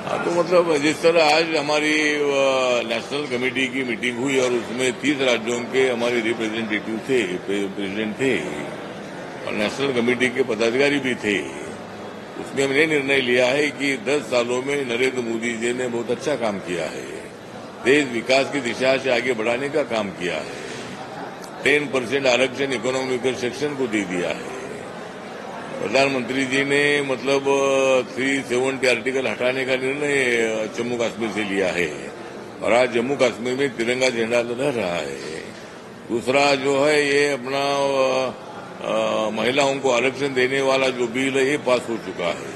हाँ, तो मतलब जिस तरह आज हमारी नेशनल कमेटी की मीटिंग हुई और उसमें 30 राज्यों के हमारे रिप्रेजेंटेटिव थे, प्रेसिडेंट थे और नेशनल कमेटी के पदाधिकारी भी थे। उसमें हमने निर्णय लिया है कि 10 सालों में नरेंद्र मोदी जी ने बहुत अच्छा काम किया है, देश विकास की दिशा से आगे बढ़ाने का काम किया है। 10% आरक्षण इकोनॉमिकल सेक्शन को दे दिया है। प्रधानमंत्री जी ने मतलब 370 आर्टिकल हटाने का निर्णय जम्मू कश्मीर से लिया है और आज जम्मू कश्मीर में तिरंगा झंडा लहरा रहा है। दूसरा जो है ये अपना महिलाओं को आरक्षण देने वाला जो बिल है ये पास हो चुका है।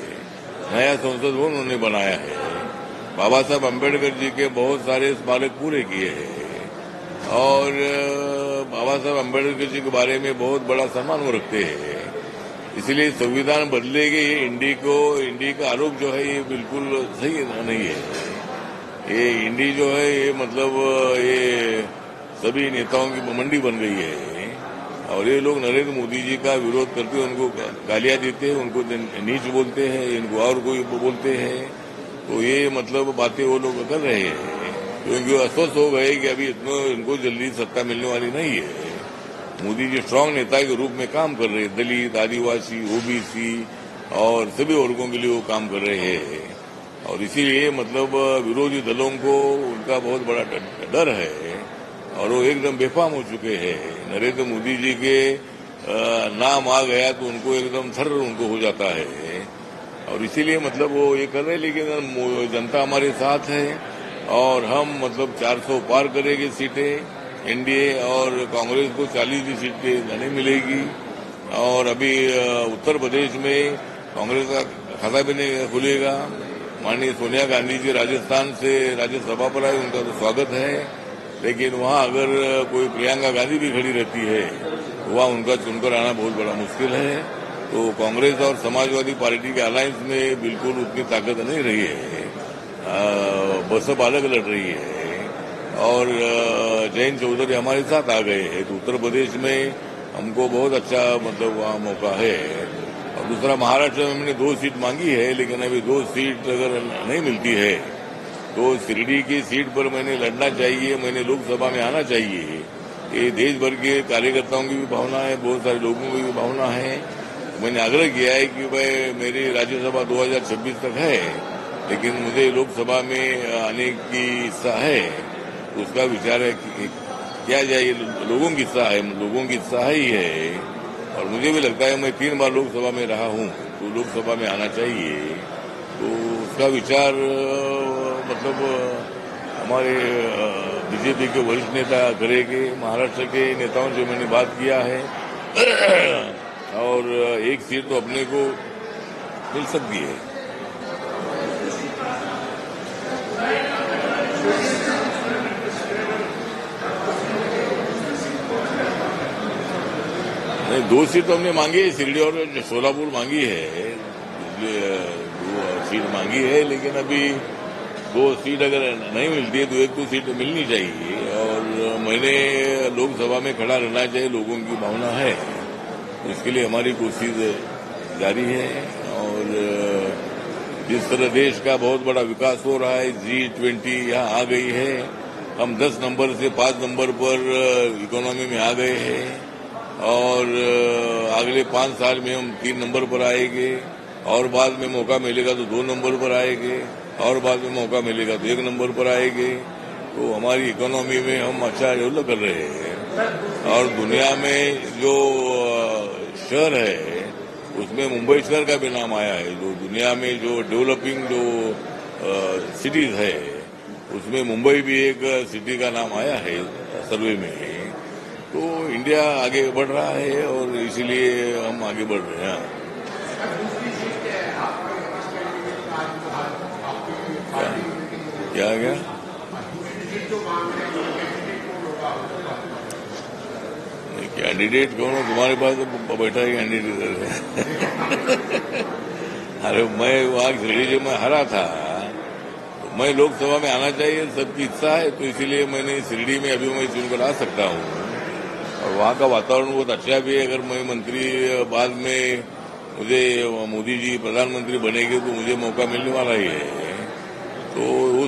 नया संसद भवन उन्होंने बनाया है। बाबा साहब अम्बेडकर जी के बहुत सारे स्मारक पूरे किए हैं और बाबा साहब अम्बेडकर जी के बारे में बहुत बड़ा सम्मान वो रखते हैं। इसलिए संविधान बदलेगी, इंडी का आरोप जो है ये बिल्कुल सही नहीं है। ये इंडी जो है ये मतलब ये सभी नेताओं की मंडी बन गई है और ये लोग नरेंद्र मोदी जी का विरोध करते हैं, उनको गालियां देते हैं, उनको नीच बोलते हैं, इनको और कोई बोलते हैं। तो ये मतलब बातें वो लोग कर रहे हैं क्योंकि अस्वस्थ हो गए कि अभी इनको जल्दी सत्ता मिलने वाली नहीं है। मोदी जी स्ट्रांग नेता के रूप में काम कर रहे हैं। दलित, आदिवासी, ओबीसी और सभी वर्गों के लिए वो काम कर रहे हैं और इसीलिए मतलब विरोधी दलों को उनका बहुत बड़ा डर है और वो एकदम बेफाम हो चुके हैं। नरेंद्र मोदी जी के नाम आ गया तो उनको एकदम थर्र उनको हो जाता है और इसीलिए मतलब वो ये कर रहे हैं। लेकिन जनता हमारे साथ है और हम मतलब 400 पार करेंगे सीटें। एनडीए और कांग्रेस को 40 की सीटें नहीं मिलेगी और अभी उत्तर प्रदेश में कांग्रेस का खाता भी नहीं खुलेगा। माननीय सोनिया गांधी जी राजस्थान से राज्यसभा पर आए, उनका तो स्वागत है, लेकिन वहां अगर कोई प्रियंका गांधी भी खड़ी रहती है तो वहां उनका चुनकर आना बहुत बड़ा मुश्किल है। तो कांग्रेस और समाजवादी पार्टी के अलायंस में बिल्कुल उतनी ताकत नहीं रही है। बसपा अलग लड़ रही है और जयंत चौधरी हमारे साथ आ गए हैं। तो उत्तर प्रदेश में हमको बहुत अच्छा मतलब वहाँ मौका है। और दूसरा महाराष्ट्र में हमने 2 सीट मांगी है, लेकिन अभी 2 सीट अगर नहीं मिलती है तो शिरडी की सीट पर मैंने लड़ना चाहिए, मैंने लोकसभा में आना चाहिए। ये देश भर के कार्यकर्ताओं की भी भावना है, बहुत सारे लोगों की भी भावना है। मैंने आग्रह किया है कि भाई मेरी राज्यसभा 2026 तक है, लेकिन मुझे लोकसभा में आने की इच्छा है। उसका विचार है कि क्या जाए, लोगों की इच्छा है, लोगों की इच्छा ही है और मुझे भी लगता है मैं 3 बार लोकसभा में रहा हूं तो लोकसभा में आना चाहिए। तो उसका विचार मतलब हमारे बीजेपी के वरिष्ठ नेता करेंगे। महाराष्ट्र के नेताओं से मैंने बात किया है और 1 सीट तो अपने को मिल सकती है। नहीं, 2 सीट तो हमने मांगी है, शिरडी और सोलापुर मांगी है, 2 सीट मांगी है, लेकिन अभी 2 सीट अगर नहीं मिलती है तो 1 सीट मिलनी चाहिए और मैंने लोकसभा में खड़ा रहना चाहिए, लोगों की भावना है। इसके लिए हमारी कोशिश जारी है और जिस तरह देश का बहुत बड़ा विकास हो रहा है, G20 यहाँ आ गई है, हम 10 नंबर से 5 नंबर पर इकोनॉमी में आ गए हैं और अगले 5 साल में हम 3 नंबर पर आएंगे और बाद में मौका मिलेगा तो 2 नंबर पर आएंगे और बाद में मौका मिलेगा तो 1 नंबर पर आएंगे। तो हमारी इकोनॉमी में हम अच्छा डेवलप कर रहे हैं और दुनिया में जो शहर है उसमें मुंबई शहर का भी नाम आया है। जो दुनिया में जो डेवलपिंग जो सिटीज है उसमें मुंबई भी एक सिटी का नाम आया है सर्वे में। तो इंडिया आगे बढ़ रहा है और इसीलिए हम आगे बढ़ रहे हैं। क्या क्या कैंडिडेट कौन हो? तुम्हारे पास तो बैठा ही कैंडिडेट है। अरे मैं वहां शिरडी से मैं हरा था, तो मैं लोकसभा में आना चाहिए, सबकी इच्छा है, तो इसीलिए मैंने शिरडी में अभी मैं चुनकर आ सकता हूँ और वहाँ का वातावरण बहुत अच्छा भी है। अगर मैं मंत्री बाद में मुझे मोदी जी प्रधानमंत्री बनेंगे तो मुझे मौका मिलने वाला ही है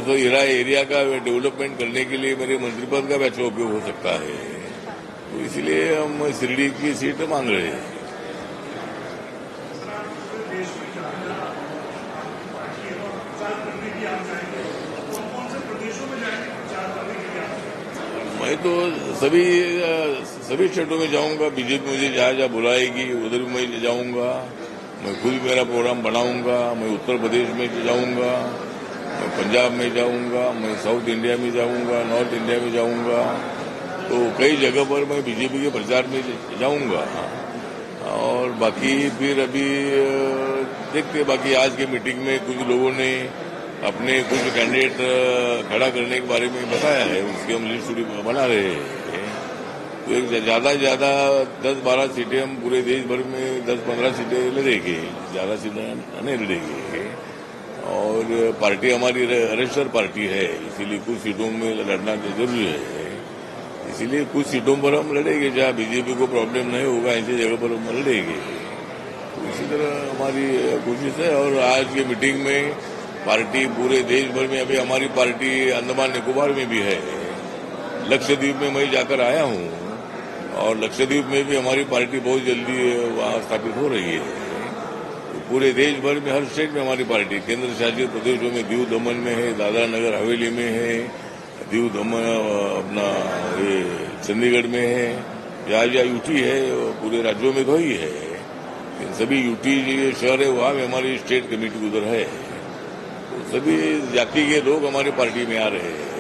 उस एरिया का डेवलपमेंट करने के लिए मेरे मंत्रिपद का भी अच्छा उपयोग हो सकता है। तो इसलिए हम शिरडी की सीट मांग रहे हैं। मैं तो सभी स्टेटों में जाऊंगा। बीजेपी मुझे जहाँ जहाँ बुलाएगी उधर भी मैं जाऊंगा। मैं खुद मेरा प्रोग्राम बनाऊंगा। मैं उत्तर प्रदेश में जाऊंगा, मैं पंजाब में जाऊंगा, मैं साउथ इंडिया में जाऊंगा, नॉर्थ इंडिया में जाऊंगा। तो कई जगह पर मैं बीजेपी के प्रचार में जाऊंगा। और बाकी फिर अभी देखते, बाकी आज की मीटिंग में कुछ लोगों ने अपने कुछ कैंडिडेट खड़ा करने के बारे में बताया है, उसकी हम लिस्ट बना रहे हैं। तो एक ज्यादा से ज्यादा 10-12 सीटें हम पूरे देश भर में 10-15 सीटें लड़ेंगे, ज्यादा सीटें नहीं लड़ेंगे। और पार्टी हमारी रजिस्टर पार्टी है, इसीलिए कुछ सीटों में लड़ना जरूरी है। इसीलिए कुछ सीटों पर हम लड़ेंगे जहाँ बीजेपी को प्रॉब्लम नहीं होगा, ऐसी जगह पर हम लड़ेंगे। तो इसी तरह हमारी कोशिश है। और आज की मीटिंग में पार्टी पूरे देश भर में, अभी हमारी पार्टी अंडमान निकोबार में भी है, लक्षद्वीप में मैं जाकर आया हूँ। और लक्षद्वीप में भी हमारी पार्टी बहुत जल्दी वहां स्थापित हो रही है। तो पूरे देश भर में हर स्टेट में हमारी पार्टी, केंद्र शासित प्रदेशों में दीव दमन में है, दादरा नगर हवेली में है, दीव दमन अपना ये चंडीगढ़ में है, जहाँ जहाँ यूटी है पूरे राज्यों में तो ही है। इन सभी यूटी शहर है वहां में हमारी स्टेट कमेटी उधर है। तो सभी जाति के लोग हमारी पार्टी में आ रहे हैं।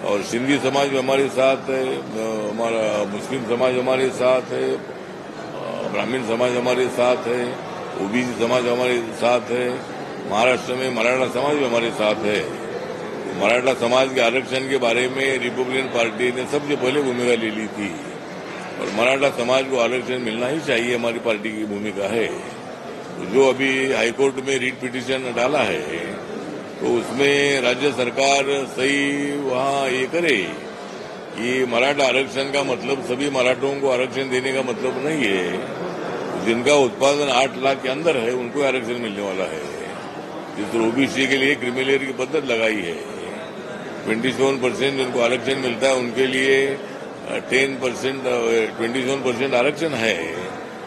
और सिंधी समाज हमारे साथ है, हमारा मुस्लिम समाज हमारे साथ है, ब्राह्मण समाज हमारे साथ है, ओबीसी समाज हमारे साथ है, महाराष्ट्र में मराठा समाज भी हमारे साथ है। मराठा समाज के आरक्षण के बारे में रिपब्लिकन पार्टी ने सबसे पहले भूमिका ले ली थी और मराठा समाज को आरक्षण मिलना ही चाहिए, हमारी पार्टी की भूमिका है। तो जो अभी हाईकोर्ट में रीट पिटीशन डाला है, तो उसमें राज्य सरकार सही वहाँ ये करे कि मराठा आरक्षण का मतलब सभी मराठों को आरक्षण देने का मतलब नहीं है। जिनका उत्पादन 8 लाख के अंदर है उनको आरक्षण मिलने वाला है। जिस ओबीसी के लिए क्रिमिलेयर की पद्धति लगाई है, 27% जिनको आरक्षण मिलता है उनके लिए 27% आरक्षण है।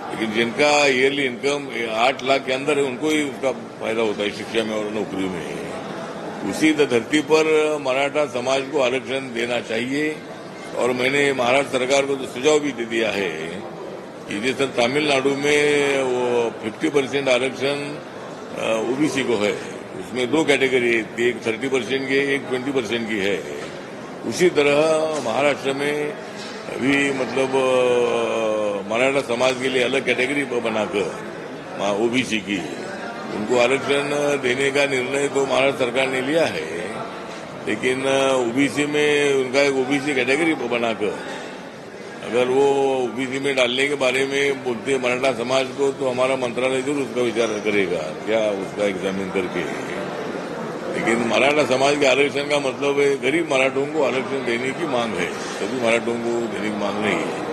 लेकिन जिनका ईयरली इनकम 8 लाख के अंदर है उनको ही उसका फायदा होता है शिक्षा में और नौकरी में। उसी धरती पर मराठा समाज को आरक्षण देना चाहिए। और मैंने महाराष्ट्र सरकार को तो सुझाव भी दे दिया है कि जैसे तमिलनाडु में वो 50% आरक्षण ओबीसी को है, उसमें 2 कैटेगरी, एक 30% की, एक 20% की है। उसी तरह महाराष्ट्र में भी मतलब मराठा समाज के लिए अलग कैटेगरी बनाकर ओबीसी की उनको आरक्षण देने का निर्णय तो महाराष्ट्र सरकार ने लिया है। लेकिन ओबीसी में उनका एक ओबीसी कैटेगरी बनाकर अगर वो ओबीसी में डालने के बारे में बोलते मराठा समाज को, तो हमारा मंत्रालय जरूर उसका विचार करेगा, क्या उसका एग्जामिन करके। लेकिन मराठा समाज के आरक्षण का मतलब है गरीब मराठों को आरक्षण देने की मांग है, सभी मराठों को देने की मांग नहीं है।